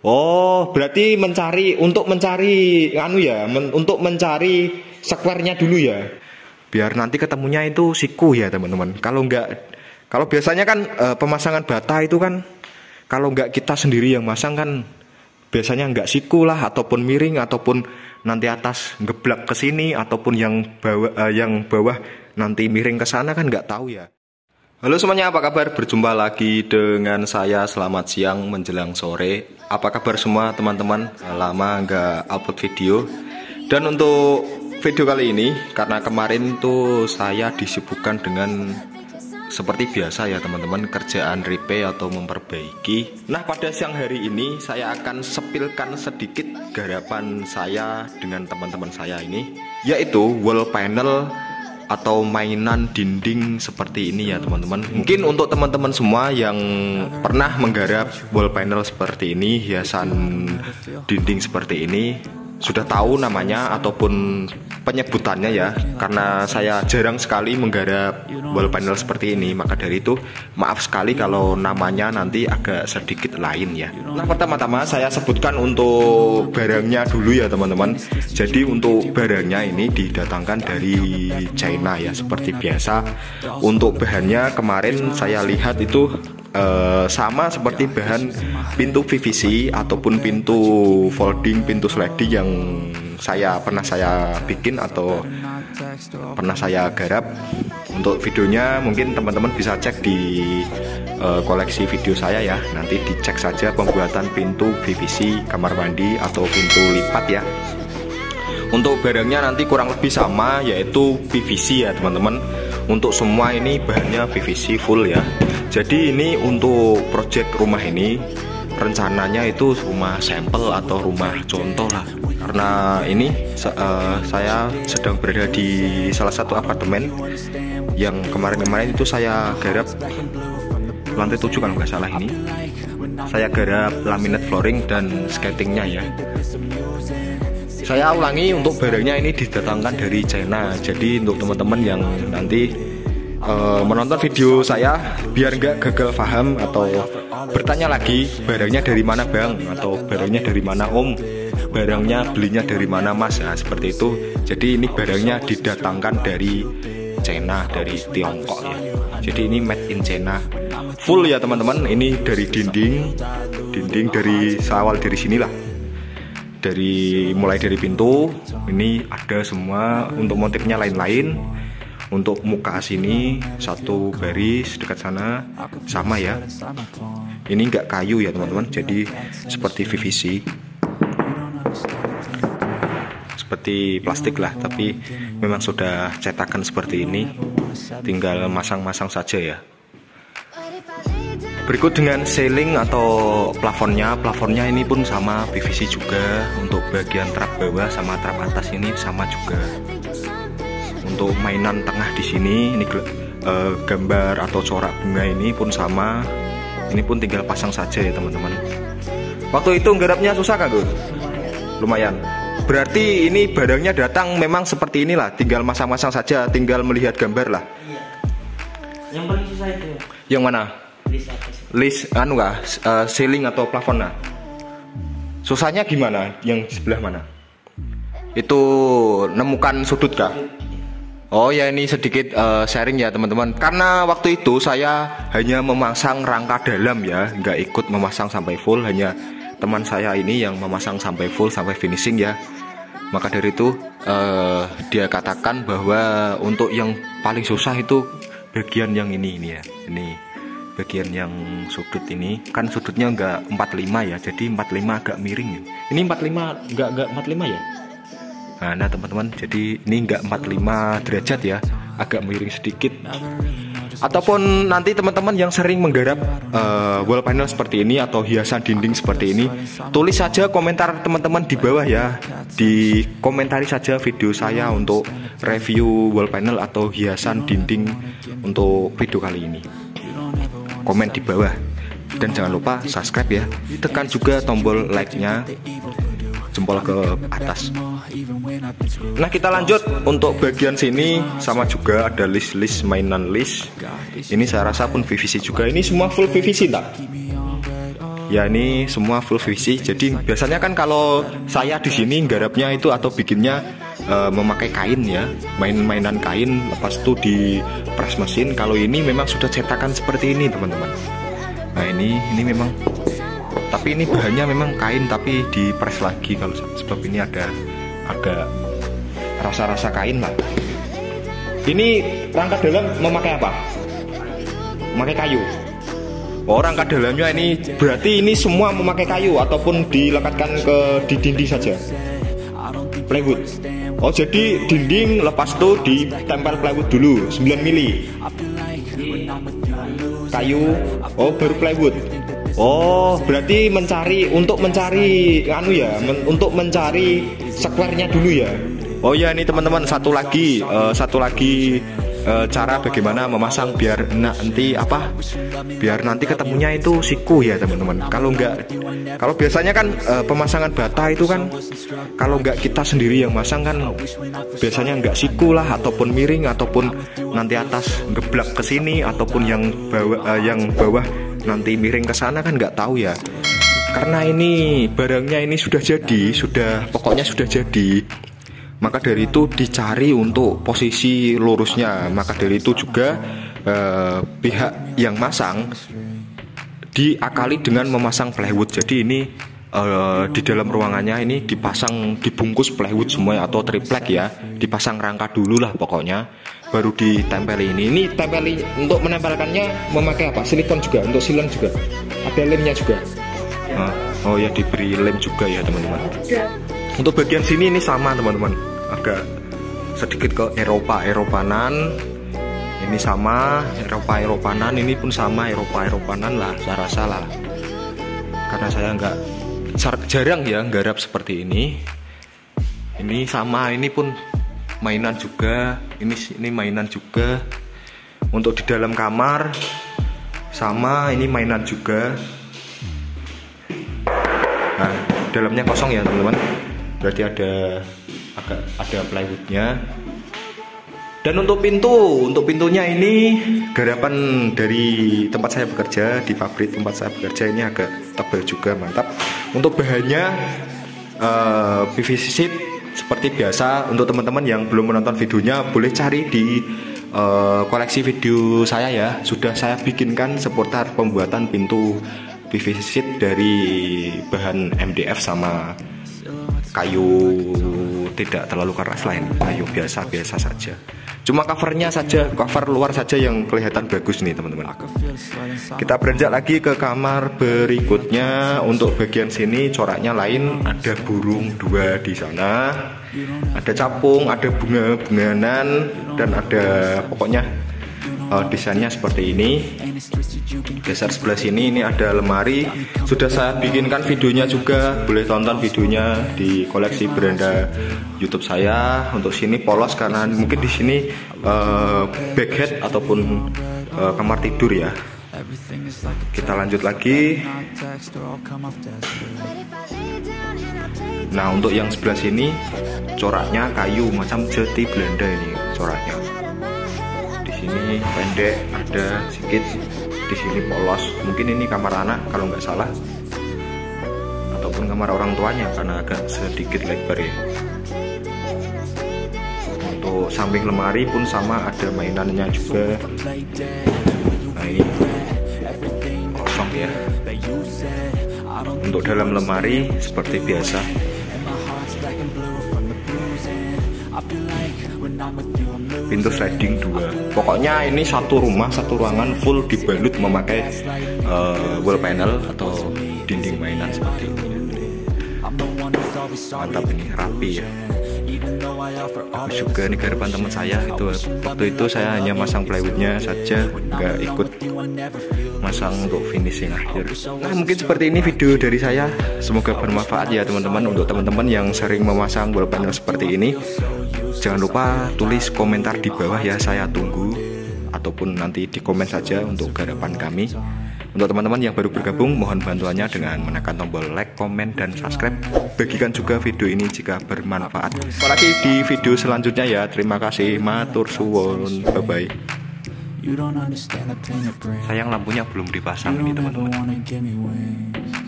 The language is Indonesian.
Oh, berarti untuk mencari anu ya, untuk mencari square-nya dulu ya. Biar nanti ketemunya itu siku ya, teman-teman. Kalau biasanya kan pemasangan bata itu kan kalau nggak kita sendiri yang masang kan biasanya nggak siku lah, ataupun miring, ataupun nanti atas ngeblak ke sini, ataupun yang bawah nanti miring ke sana, kan nggak tahu ya. Halo semuanya, apa kabar? Berjumpa lagi dengan saya. Selamat siang menjelang sore. Apa kabar semua teman-teman? Lama nggak upload video. Dan untuk video kali ini, karena kemarin tuh saya disibukkan dengan seperti biasa ya teman-teman, kerjaan repair atau memperbaiki. Nah, pada siang hari ini saya akan sepilkan sedikit garapan saya dengan teman-teman saya ini, yaitu wall panel atau mainan dinding seperti ini ya teman-teman. Mungkin untuk teman-teman semua yang pernah menggarap wall panel seperti ini, hiasan dinding seperti ini, sudah tahu namanya ataupun penyebutannya ya. Karena saya jarang sekali menggarap wall panel seperti ini, maka dari itu maaf sekali kalau namanya nanti agak sedikit lain ya. Nah, pertama-tama saya sebutkan untuk barangnya dulu ya teman-teman. Jadi untuk barangnya ini didatangkan dari China ya, seperti biasa. Untuk bahannya kemarin saya lihat itu sama seperti bahan pintu PVC ataupun pintu folding, pintu sliding yang pernah saya bikin atau pernah saya garap. Untuk videonya mungkin teman-teman bisa cek di koleksi video saya ya. Nanti dicek saja pembuatan pintu PVC kamar mandi atau pintu lipat ya. Untuk barangnya nanti kurang lebih sama, yaitu PVC ya teman-teman. Untuk semua ini bahannya PVC full ya. Jadi ini untuk project rumah ini rencananya itu rumah sampel atau rumah contoh lah. Karena ini saya sedang berada di salah satu apartemen yang kemarin-kemarin itu saya garap lantai 7 kalau nggak salah ini. Saya garap laminate flooring dan skatingnya ya. Saya ulangi, untuk barangnya ini didatangkan dari China. Jadi untuk teman-teman yang nanti menonton video saya, biar nggak gagal paham atau bertanya lagi, barangnya dari mana bang, atau barangnya dari mana om, barangnya belinya dari mana mas, nah, seperti itu. Jadi ini barangnya didatangkan dari China, dari Tiongkok ya. Jadi ini made in China full ya teman-teman. Ini dari dinding dari awal dari sinilah, mulai dari pintu ini ada semua. Untuk motifnya lain-lain. Untuk muka sini satu baris, dekat sana sama ya. Ini enggak kayu ya teman-teman, jadi seperti PVC, seperti plastik lah, tapi memang sudah cetakan seperti ini. Tinggal masang-masang saja ya. Berikut dengan ceiling atau plafonnya. Plafonnya ini pun sama PVC juga. Untuk bagian trap bawah sama trap atas ini sama juga. Untuk mainan tengah di sini, ini gambar atau corak bunga ini pun sama. Ini pun tinggal pasang saja ya teman-teman. Waktu itu nggarapnya susah kan Gus? Lumayan. Berarti ini barangnya datang memang seperti inilah, tinggal masang-masang saja, tinggal melihat gambar lah. Yang paling susah itu. Yang mana? List ceiling atau plafon lah. Susahnya gimana? Yang sebelah mana? Itu nemukan sudut kah? Oh ya, ini sedikit sharing ya teman-teman. Karena waktu itu saya hanya memasang rangka dalam ya, nggak ikut memasang sampai full. Hanya teman saya ini yang memasang sampai full, sampai finishing ya. Maka dari itu dia katakan bahwa untuk yang paling susah itu bagian yang ini ya. Ini bagian yang sudut ini. Kan sudutnya nggak 45 ya, jadi 45 agak miring ya. Ini 45 nggak 45 ya. Nah teman-teman, jadi ini enggak 45 derajat ya, agak miring sedikit. Ataupun nanti teman-teman yang sering menggarap wall panel seperti ini atau hiasan dinding seperti ini, tulis saja komentar teman-teman di bawah ya. Di komentari saja video saya untuk review wall panel atau hiasan dinding untuk video kali ini. Komen di bawah. Dan jangan lupa subscribe ya. Tekan juga tombol like-nya, jempol ke atas. Nah, kita lanjut. Untuk bagian sini sama juga ada list mainan list. Ini saya rasa pun PVC juga. Ini semua full PVC tak? Ya ini semua full VC. Jadi biasanya kan kalau saya di sini garapnya itu atau bikinnya memakai kain ya, mainan kain, lepas itu di press mesin. Kalau ini memang sudah cetakan seperti ini teman-teman. Nah ini memang, tapi ini bahannya memang kain tapi di press lagi kalau sebab ini ada agak rasa-rasa kain lah. Ini rangka dalam memakai apa? Memakai kayu. Oh, rangka dalamnya ini berarti ini semua memakai kayu ataupun dilekatkan di dinding saja. Plywood. Oh, jadi dinding lepas itu ditempel plywood dulu 9 mili. Kayu. Oh, baru plywood. Oh, berarti untuk mencari untuk mencari square-nya dulu ya. Oh ya, ini teman-teman satu lagi cara bagaimana memasang biar nanti ketemunya itu siku ya teman-teman. Kalau biasanya kan pemasangan bata itu kan kalau nggak kita sendiri yang masang kan biasanya nggak siku lah, ataupun miring, ataupun nanti atas ngeblak ke sini, ataupun yang bawah nanti miring ke sana, kan nggak tahu ya. Karena ini barangnya ini pokoknya sudah jadi. Maka dari itu dicari untuk posisi lurusnya. Maka dari itu juga pihak yang masang diakali dengan memasang plywood. Jadi ini di dalam ruangannya ini dibungkus plywood semua atau triplek ya. Dipasang rangka dulu lah pokoknya, baru ditempeli ini. Ini tempeli untuk menempelkannya memakai apa? Silikon juga, untuk silen juga. Ada lemnya juga. Oh ya, diberi lem juga ya teman-teman. Untuk bagian sini ini sama teman-teman, agak sedikit ke Eropanan. Ini sama Eropanan, ini pun sama Eropanan lah, saya rasa lah. Karena saya jarang ya garap seperti ini. Ini sama, ini pun mainan juga. Ini mainan juga. Untuk di dalam kamar sama, ini mainan juga. Nah, dalamnya kosong ya teman-teman. Berarti ada plywoodnya. Dan untuk pintunya ini garapan dari tempat saya bekerja, di pabrik tempat saya bekerja, ini agak tebal juga, mantap. Untuk bahannya PVC sheet seperti biasa. Untuk teman-teman yang belum menonton videonya, boleh cari di koleksi video saya ya. Sudah saya bikinkan seputar pembuatan pintu PVC sheet dari bahan MDF sama kayu tidak terlalu keras lain, kayu biasa saja. Cuma cover luar saja yang kelihatan bagus nih teman-teman. Kita beranjak lagi ke kamar berikutnya. Untuk bagian sini coraknya lain, ada burung 2 di sana, ada capung, ada bunga-bunganan, dan ada pokoknya desainnya seperti ini. Geser sebelah sini, ini ada lemari. Sudah saya bikinkan videonya juga, boleh tonton videonya di koleksi beranda YouTube saya. Untuk sini polos karena mungkin di sini backhead ataupun kamar tidur ya. Kita lanjut lagi. Nah, untuk yang sebelah sini coraknya kayu macam jati Belanda ini coraknya. Ini pendek, ada sedikit di sini polos. Mungkin ini kamar anak kalau nggak salah, ataupun kamar orang tuanya karena agak sedikit lebar ya. Untuk samping lemari pun sama, ada mainannya juga. Nah, ini kosong ya. Untuk dalam lemari seperti biasa. Pintu sliding 2. Pokoknya ini satu ruangan full dibalut memakai wall panel atau dinding mainan seperti ini. Mantap, ini rapi ya. Aku juga nih garapan teman saya itu. Waktu itu saya hanya masang plywoodnya saja, nggak ikut masang untuk finishing akhir. Nah, mungkin seperti ini video dari saya. Semoga bermanfaat ya teman-teman. Untuk teman-teman yang sering memasang wall panel seperti ini, jangan lupa tulis komentar di bawah ya, saya tunggu. Ataupun nanti di komen saja untuk garapan kami. Untuk teman-teman yang baru bergabung, mohon bantuannya dengan menekan tombol like, komen, dan subscribe. Bagikan juga video ini jika bermanfaat. Apalagi di video selanjutnya ya. Terima kasih, matur suwun, bye bye. You don't understand the pain it brings. Sayang lampunya belum dipasang You nih don't ever teman-teman. wanna give me wings.